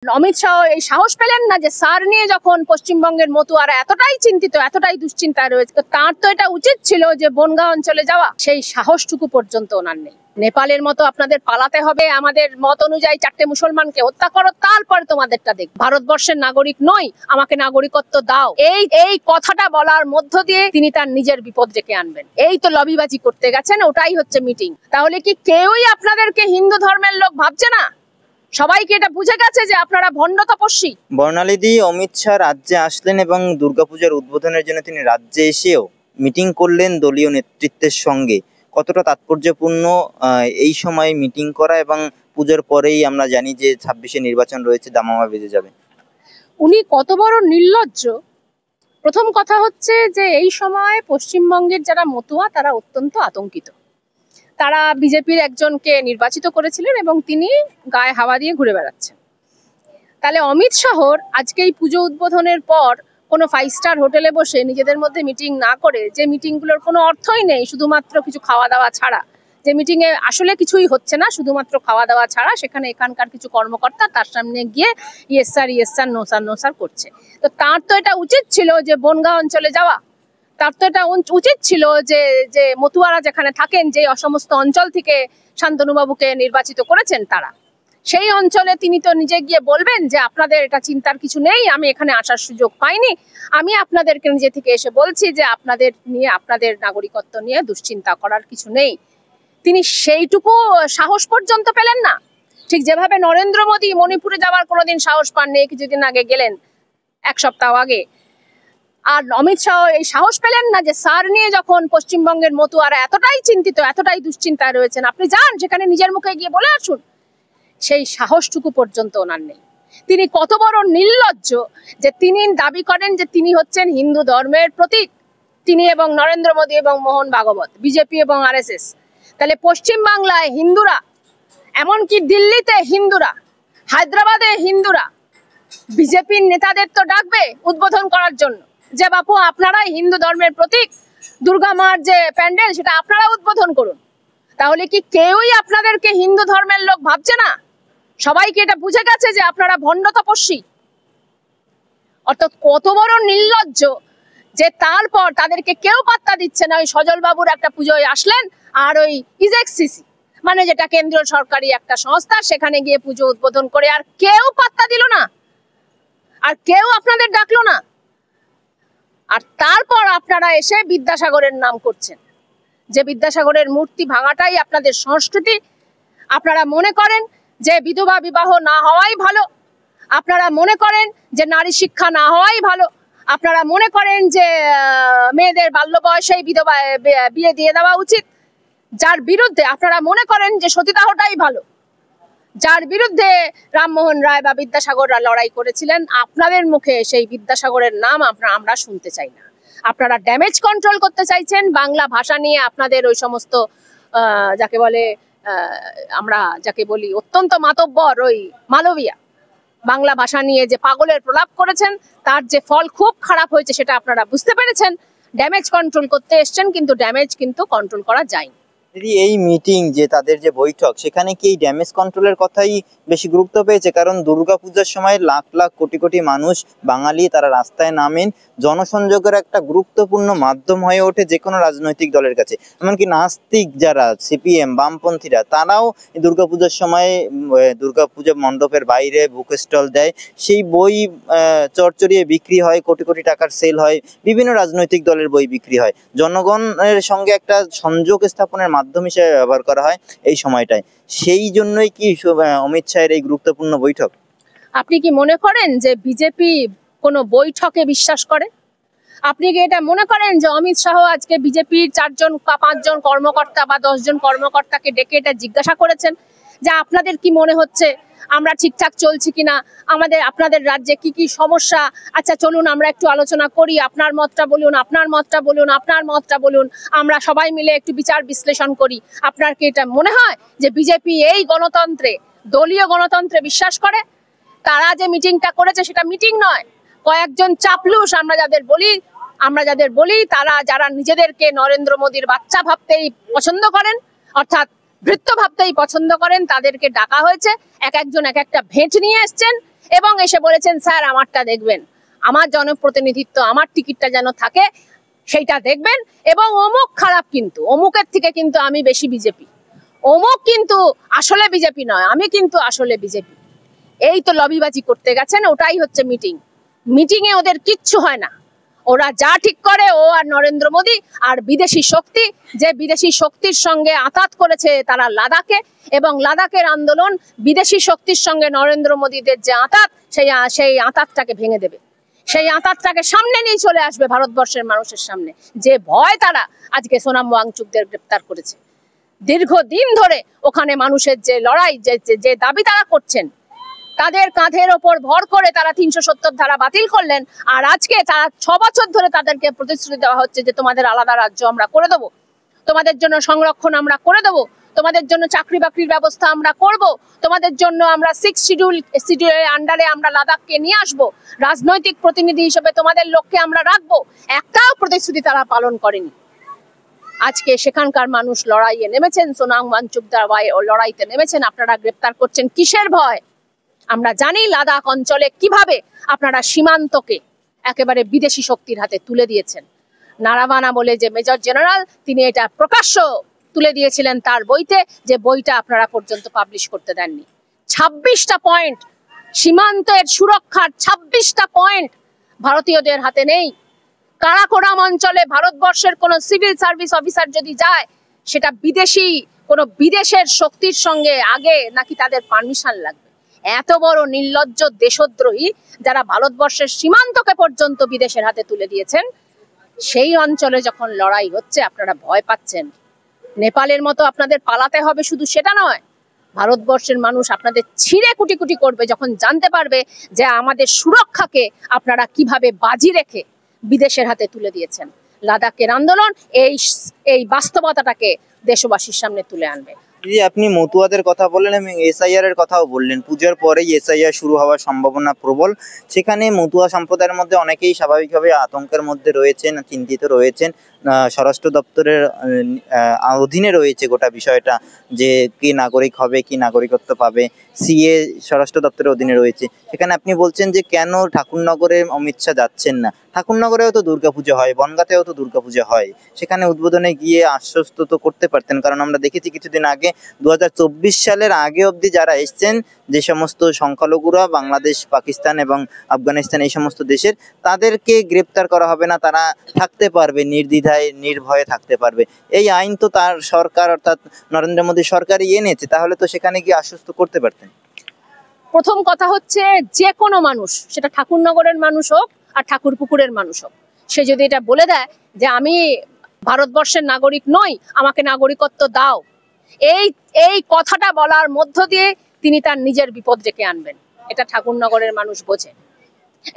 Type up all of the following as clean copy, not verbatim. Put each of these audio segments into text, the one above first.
অমিত শাহ এই সাহস পেলেন না যে স্যার নিয়ে যখন পশ্চিমবঙ্গের মতুয়ারা এতটাই চিন্তিত, এতটাই দুশ্চিন্তায় রয়েছে, তো তার তো এটা উচিত ছিল যে বনগাঁ অঞ্চলে যাওয়া। সেই সাহসটুকু পর্যন্ত ওনার নেই। নেপালের মতো আপনাদের পালাতে হবে, আমাদের মত অনুযায়ী 4টে মুসলমানকে হত্যা করো, তারপরে তোমাদেরটা দেখ। ভারতবর্ষের নাগরিক নই, আমাকে নাগরিকত্ব দাও, এই কথাটা বলার মধ্য দিয়ে তিনি তার নিজের বিপদ ডেকে আনবেন। এই তো লবিবাজি করতে গেছেন, ওটাই হচ্ছে মিটিং। তাহলে কি কেউই আপনাদেরকে হিন্দু ধর্মের লোক ভাবছে না? সবাইকে এটা বুঝে গেছে যে আপনারা ভণ্ড তপস্বী। বর্ণালীদি, অমিত শাহ রাজ্যে আসলেন এবং দুর্গাপূজার উদ্বোধনের জন্য তিনি রাজ্যে এসেও মিটিং করলেন দলীয় নেতৃত্বের সঙ্গে। কতটা তাৎপর্যপূর্ণ এই সময় মিটিং করা, এবং পুজোর পরেই আমরা জানি যে 26-এ নির্বাচন রয়েছে, দামামা বেজে যাবে। উনি কত বড় নির্লজ্জ। প্রথম কথা হচ্ছে যে এই সময় পশ্চিমবঙ্গের যারা মতুয়া তারা অত্যন্ত আতঙ্কিত। তারা বিজেপির একজনকে নির্বাচিত করেছিলেন এবং তিনি গায়ে হাওয়া দিয়ে ঘুরে বেড়াচ্ছেন। তাহলে অমিত শাহর আজকে এই পুজো উদ্বোধনের পর কোনো 5 স্টার হোটেলে বসে নিজেদের মধ্যে মিটিং না করে, যে মিটিংগুলোর কোনো অর্থই নেই শুধুমাত্র কিছু খাওয়া দাওয়া ছাড়া, যে মিটিংয়ে আসলে কিছুই হচ্ছে না শুধুমাত্র খাওয়া দাওয়া ছাড়া, সেখানে এখানকার কিছু কর্মকর্তা তার সামনে গিয়ে ইয়েস স্যার নো স্যার করছে, তো তার তো এটা উচিত ছিল যে বনগাঁ অঞ্চলে যাওয়া। তার তো এটা উচিত ছিল যে মতুয়ারা যেখানে থাকেন, যে সমস্ত অঞ্চল থেকে শান্তনুবাবুকে নির্বাচিত করেছেন তারা, সেই অঞ্চলে তিনি তো নিজে গিয়ে বলবেন যে আপনাদের এটা চিন্তার কিছু নেই, আমি এখানে আসার সুযোগ পাইনি, আমি আপনাদেরকে নিজে থেকে এসে বলছি যে আপনাদের নিয়ে, আপনাদের নাগরিকত্ব নিয়ে দুশ্চিন্তা করার কিছু নেই। তিনি সেইটুকু সাহস পর্যন্ত পেলেন না। ঠিক যেভাবে নরেন্দ্র মোদী মণিপুরে যাওয়ার কোনোদিন সাহস পাননি, কিছুদিন আগে গেলেন, 1 সপ্তাহ আগে। আর অমিত শাহ এই সাহস পেলেন না যে স্যার নিয়ে যখন পশ্চিমবঙ্গের মতুয়ারা এতটাই চিন্তিত, এতটাই দুশ্চিন্তায় রয়েছেন, আপনি যান সেখানে নিজের মুখে গিয়ে বলে আসুন। সেই সাহসটুকু পর্যন্ত ওনার নেই। তিনি কত বড় নির্লজ্জ যে তিনি দাবি করেন যে তিনি হচ্ছেন হিন্দু ধর্মের প্রতীক, তিনি এবং নরেন্দ্র মোদী এবং মোহন ভাগবত, বিজেপি এবং RSS। তাহলে পশ্চিমবাংলায় হিন্দুরা, এমনকি দিল্লিতে হিন্দুরা, হায়দ্রাবাদে হিন্দুরা বিজেপির নেতাদের তো ডাকবে উদ্বোধন করার জন্য যে বাপু আপনারাই হিন্দু ধর্মের প্রতীক, দুর্গা মার যে প্যান্ডেল সেটা আপনারা উদ্বোধন করুন। তাহলে কি কেউই আপনাদেরকে হিন্দু ধর্মের লোক ভাবছে না? সবাইকে এটা বুঝে গেছে যে আপনারা ভণ্ড তপস্বী। অর্থাৎ কত বড় নির্লজ্জ যে তারপর তাদেরকে কেউ পাত্তা দিচ্ছে না। ওই সজল বাবুর একটা পুজোয় আসলেন, আর ওই ইজেক্সিসি মানে যেটা কেন্দ্রীয় সরকারি একটা সংস্থা, সেখানে গিয়ে পুজো উদ্বোধন করে আর কেউ পাত্তা দিল না, আর কেউ আপনাদের ডাকলো না। আর তারপর আপনারা এসে বিদ্যাসাগরের নাম করছেন, যে বিদ্যাসাগরের মূর্তি ভাঙাটাই আপনাদের সংস্কৃতি। আপনারা মনে করেন যে বিধবা বিবাহ না হওয়াই ভালো, আপনারা মনে করেন যে নারী শিক্ষা না হওয়াই ভালো, আপনারা মনে করেন যে মেয়েদের বাল্য বয়সেই বিধবা বিয়ে দিয়ে দেওয়া উচিত, যার বিরুদ্ধে আপনারা মনে করেন যে সতীদাহটাই ভালো, যার বিরুদ্ধে রামমোহন রায় বা বিদ্যাসাগররা লড়াই করেছিলেন, আপনাদের মুখে সেই বিদ্যাসাগরের নাম আমরা শুনতে চাই না। আপনারা ড্যামেজ কন্ট্রোল করতে চাইছেন বাংলা ভাষা নিয়ে। আপনাদের ওই সমস্ত যাকে বলে আমরা যাকে বলি অত্যন্ত মাতব্বর ওই মালবিয়া, বাংলা ভাষা নিয়ে যে পাগলের প্রলাপ করেছেন, তার যে ফল খুব খারাপ হয়েছে সেটা আপনারা বুঝতে পেরেছেন। ড্যামেজ কন্ট্রোল করতে এসছেন, কিন্তু ড্যামেজ কিন্তু কন্ট্রোল করা যায়নি। এই মিটিং যে তাদের যে বৈঠক, সেখানে কি এই ড্যামেজ কন্ট্রোলের কথাই বেশি গুরুত্ব পেয়েছে? কারণ দুর্গাপূজার সময় লাখ লাখ কোটি কোটি মানুষ বাঙালি তারা রাস্তায় নামেন, জনসংযোগের একটা গুরুত্বপূর্ণ মাধ্যম হয়ে ওঠে যে কোনো রাজনৈতিক দলের কাছে। এমনকি নাস্তিক যারা CPM বামপন্থীরা, তারাও দুর্গাপূজার সময় দুর্গাপূজা মণ্ডপের বাইরে বুক স্টল দেয়, সেই বই চড়চড়িয়ে বিক্রি হয়, কোটি কোটি টাকার সেল হয়, বিভিন্ন রাজনৈতিক দলের বই বিক্রি হয়, জনগণের সঙ্গে একটা সংযোগ স্থাপনের মাধ্যম হিসেবে ব্যবহার করা হয় এই সময়টায়। সেই জন্যই কি অমিত শাহের এই গুরুত্বপূর্ণ বৈঠক? আপনি কি মনে করেন যে বিজেপি কোনো বৈঠকে বিশ্বাস করে? আপনি কি এটা মনে করেন যে অমিত শাহ আজকে বিজেপির 4 জন বা 5 জন কর্মকর্তা বা 10 জন কর্মকর্তাকে ডেকে এটা জিজ্ঞাসা করেছেন যে আপনাদের কি মনে হচ্ছে আমরা ঠিকঠাক চলছি কিনা, আপনাদের রাজ্যে কি কি সমস্যা, আচ্ছা চলুন আমরা একটু আলোচনা করি, আপনার মতটা বলুন, আপনার মতটা বলুন, আপনার মতটা বলুন, আমরা সবাই মিলে একটু বিচার বিশ্লেষণ করি? আপনার কি এটা মনে হয় যে বিজেপি এই গণতন্ত্রে, দলীয় গণতন্ত্রে বিশ্বাস করে? তারা যে মিটিংটা করেছে সেটা মিটিং নয়, কয়েকজন চাপলুস আমরা যাদের বলি তারা, যারা নিজেদেরকে নরেন্দ্র মোদীর বাচ্চা ভাবতেই পছন্দ করেন, অর্থাৎ ভৃত্য ভাবতেই পছন্দ করেন, তাদেরকে ডাকা হয়েছে। এক একজন এক একটা ভেট নিয়ে এসছেন এবং এসে বলেছেন স্যার আমারটা দেখবেন, আমার জনপ্রতিনিধিত্ব, আমার টিকিটটা যেন থাকে সেইটা দেখবেন, এবং অমুক খারাপ, কিন্তু অমুকের থেকে কিন্তু আমি বেশি বিজেপি, অমুক কিন্তু আসলে বিজেপি নয়, আমি কিন্তু আসলে বিজেপি। এই তো লবিবাজি করতে গেছেন, ওটাই হচ্ছে মিটিং। মিটিংয়ে ওদের কিচ্ছু হয় না, ওরা যা ঠিক করে ও আর নরেন্দ্র মোদী আর বিদেশি শক্তি, যে বিদেশি শক্তির সঙ্গে আঁতাত করেছে তারা লাদাখে, এবং লাদাখের আন্দোলন বিদেশি শক্তির সঙ্গে নরেন্দ্র মোদীদের যে আঁতাত, সেই আঁতাতটাকে ভেঙে দেবে, সেই আঁতাতটাকে সামনে নিয়ে চলে আসবে ভারতবর্ষের মানুষের সামনে। যে ভয় তারা আজকে সোনাম ওয়াংচুকদের গ্রেপ্তার করেছে, দীর্ঘদিন ধরে ওখানে মানুষের যে লড়াই, যে দাবি তারা করছেন, তাদের কাঁধের ওপর ভর করে তারা 370 ধারা বাতিল করলেন। আর আজকে তারা 6 বছর ধরে তাদেরকে প্রতিশ্রুতি দেওয়া হচ্ছে যে তোমাদের আলাদা রাজ্য আমরা করে দেবো, তোমাদের জন্য সংরক্ষণ আমরা করে দেবো, তোমাদের জন্য চাকরি বাকরির ব্যবস্থা আমরা করব, তোমাদের জন্য আমরা 6 শিডিউলের আন্ডারে আমরা লাদাখকে নিয়ে আসবো, রাজনৈতিক প্রতিনিধি হিসেবে তোমাদের লক্ষ্যে আমরা রাখবো। একটাও প্রতিশ্রুতি তারা পালন করেনি। আজকে সেখানকার মানুষ লড়াইয়ে নেমেছেন, সোনাম ওয়াংচুকদের লড়াইতে নেমেছেন। আপনারা গ্রেপ্তার করছেন কিসের ভয়? আমরা জানি লাদাখ অঞ্চলে কিভাবে আপনারা সীমান্তকে একেবারে বিদেশি শক্তির হাতে তুলে দিয়েছেন। নারাভানা বলে যে মেজর জেনারেল, তিনি এটা প্রকাশ্য তুলে দিয়েছিলেন তার বইতে, যে বইটা আপনারা পর্যন্ত পাবলিশ করতে দেননি। 26টা পয়েন্ট সীমান্তের সুরক্ষার, 26টা পয়েন্ট ভারতীয়দের হাতে নেই। কারাকোরাম অঞ্চলে ভারতবর্ষের কোন সিভিল সার্ভিস অফিসার যদি যায়, সেটা বিদেশি কোন বিদেশের শক্তির সঙ্গে আগে নাকি তাদের পারমিশন লাগবে। এত বড় নির্লজ্জ দেশদ্রোহী যারা ভারতবর্ষের সীমান্তকে পর্যন্ত বিদেশের হাতে তুলে দিয়েছেন, সেই অঞ্চলে যখন লড়াই হচ্ছে আপনারা ভয় পাচ্ছেন। নেপালের মতো আপনাদের পালাতে হবে শুধু সেটা নয়, ভারতবর্ষের মানুষ আপনাদের ছিঁড়ে কুটি কুটি করবে যখন জানতে পারবে যে আমাদের সুরক্ষাকে আপনারা কিভাবে বাজি রেখে বিদেশের হাতে তুলে দিয়েছেন। লাদাখের আন্দোলন এই বাস্তবতাটাকে দেশবাসীর সামনে তুলে আনবে। দিদি, আপনি মতুয়াদের কথা বললেন এবং এসআইআর এর কথাও বললেন। পুজোর পরেই এসআইআর শুরু হওয়ার সম্ভাবনা প্রবল। সেখানে মতুয়া সম্প্রদায়ের মধ্যে অনেকেই স্বাভাবিকভাবে আতঙ্কের মধ্যে রয়েছেন, চিন্তিত রয়েছেন। স্বরাষ্ট্র দপ্তরের অধীনে রয়েছে গোটা বিষয়টা, যে কি নাগরিক হবে, কি নাগরিকত্ব পাবে, সিএ স্বরাষ্ট্র দপ্তরের অধীনে রয়েছে। সেখানে আপনি বলছেন যে কেন ঠাকুরনগরে অমিত শাহ যাচ্ছেন না? ঠাকুরনগরেও তো দুর্গাপুজো হয়, বনগাঁতেও তো দুর্গাপুজো হয়, সেখানে উদ্বোধনে গিয়ে আশ্বস্ত তো করতে পারতেন। কারণ আমরা দেখেছি কিছুদিন আগে 2024 সালের আগে অবধি যারা এসছেন, যে সমস্ত সংখ্যালঘুরা বাংলাদেশ, পাকিস্তান এবং আফগানিস্তান এই সমস্ত দেশের, তাদেরকে গ্রেপ্তার করা হবে না, তারা থাকতে পারবে নির্দ্বিধায়, নির্ভয়ে থাকতে পারবে। এই আইন তো তার সরকার অর্থাৎ নরেন্দ্র মোদী সরকারই এনেছে, তাহলে তো সেখানে গিয়ে আশ্বস্ত করতে পারতেন। প্রথম কথা হচ্ছে, যে কোনো মানুষ, সেটা ঠাকুরনগরের মানুষ হোক আর ঠাকুরপুকুরের মানুষ হোক, সে যদি এটা বলে দেয় যে আমি ভারতবর্ষের নাগরিক নই, আমাকে নাগরিকত্ব দাও, এই কথাটা বলার মধ্য দিয়ে তিনি তার নিজের বিপদ ডেকে আনবেন। এটা ঠাকুরনগরের মানুষ বোঝে,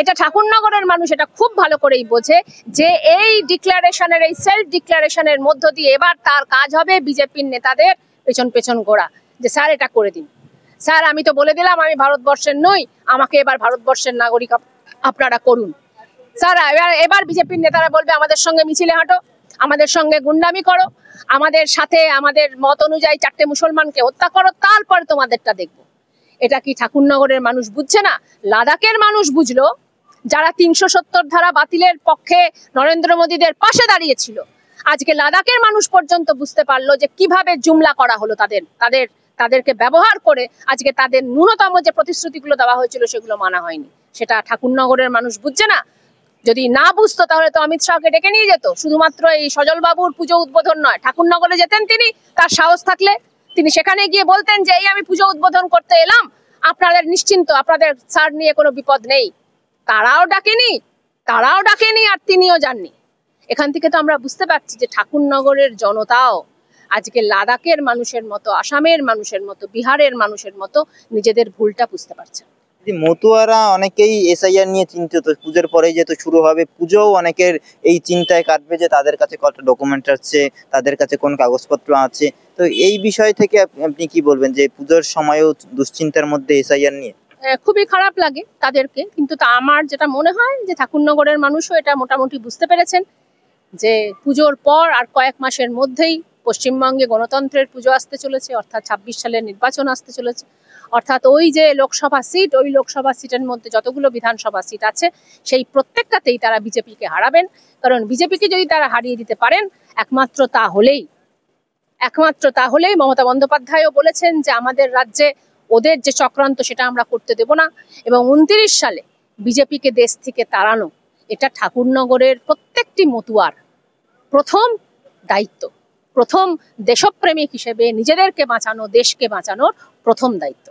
এটা ঠাকুরনগরের মানুষ এটা খুব ভালো করেই বোঝে যে এই ডিক্লারেশনের, এই সেলফ ডিক্লারেশনের মধ্য দিয়ে এবার তার কাজ হবে বিজেপির নেতাদের পেছন পেছন ঘোরা, যে স্যার এটা করে দিন, স্যার আমি তো বলে দিলাম আমি ভারতবর্ষের নই, আমাকে এবার ভারতবর্ষের নাগরিক আপনারা করুন। স্যার এবার বিজেপির নেতারা বলবে আমাদের সঙ্গে মিছিলে হাঁটো, আমাদের সঙ্গে গুন্ডামি করো, আমাদের সাথে আমাদের মত অনুযায়ী 4টে মুসলমানকে হত্যা করো, তারপরে তোমাদেরটা দেখবো। এটা কি ঠাকুরনগরের মানুষ বুঝছে না? লাদাখের মানুষ বুঝলো, যারা 370 ধারা বাতিলের পক্ষে নরেন্দ্র মোদীদের পাশে দাঁড়িয়েছিল। আজকে লাদাখের মানুষ পর্যন্ত বুঝতে পারলো যে কিভাবে জুমলা করা হলো তাদেরকে ব্যবহার করে। আজকে তাদের ন্যূনতম যে প্রতিশ্রুতিগুলো দেওয়া হয়েছিল সেগুলো মানা হয়নি। সেটা ঠাকুরনগরের মানুষ বুঝছে না। যদি না বুঝতো তাহলে তো অমিত শাহকে ডেকে নিয়ে যেত। শুধুমাত্র এই সজল বাবুর পুজো উদ্বোধন নয়, ঠাকুরনগরে যেতেন তিনি, তার সাহস থাকলে তিনি সেখানে গিয়ে বলতেন যে এই আমি পুজো উদ্বোধন করতে এলাম, আপনাদের নিশ্চিন্ত, আপনাদের স্যার নিয়ে কোনো বিপদ নেই। তারাও ডাকেনি আর তিনিও যাননি। এখান থেকে তো আমরা বুঝতে পারছি যে ঠাকুরনগরের জনতাও আজকে লাদাখের মানুষের মতো, আসামের মানুষের মতো, বিহারের মানুষের মতো নিজেদের ভুলটা বুঝতে পারছে। মতুয়ারা অনেকেই এসআইআর নিয়ে চিন্তিত। পুজোর পরেই যেহেতু শুরু হবে, পুজোও অনেকের এই চিন্তায় কাটবে যে তাদের কাছে কত ডকুমেন্ট আছে, তাদের কাছে কোন কাগজপত্র আছে। তো এই বিষয় থেকে আপনি কি বলবেন যে পুজোর সময়ও দুশ্চিন্তার মধ্যে এসআইআর নিয়ে? খুবই খারাপ লাগে তাদেরকে, কিন্তু আমার যেটা মনে হয় যে ঠাকুরনগরের মানুষও এটা মোটামুটি বুঝতে পেরেছেন যে পুজোর পর আর কয়েক মাসের মধ্যেই পশ্চিমবঙ্গে গণতন্ত্রের পুজো আসতে চলেছে, অর্থাৎ 26 সালের নির্বাচন আসতে চলেছে, অর্থাৎ ওই যে লোকসভা সিট, ওই লোকসভা সিটের মধ্যে যতগুলো বিধানসভা সিট আছে সেই প্রত্যেকটাতেই তারা বিজেপিকে হারাবেন। কারণ বিজেপিকে যদি তারা হারিয়ে দিতে পারেন, একমাত্র তাহলেই মমতা বন্দ্যোপাধ্যায়ও বলেছেন যে আমাদের রাজ্যে ওদের যে চক্রান্ত সেটা আমরা করতে দেব না। এবং 29 সালে বিজেপিকে দেশ থেকে তাড়ানো, এটা ঠাকুরনগরের প্রত্যেকটি মতুয়ার প্রথম দায়িত্ব, প্রথম দেশপ্রেমিক হিসেবে নিজেদেরকে বাঁচানো, দেশকে বাঁচানোর প্রথম দায়িত্ব।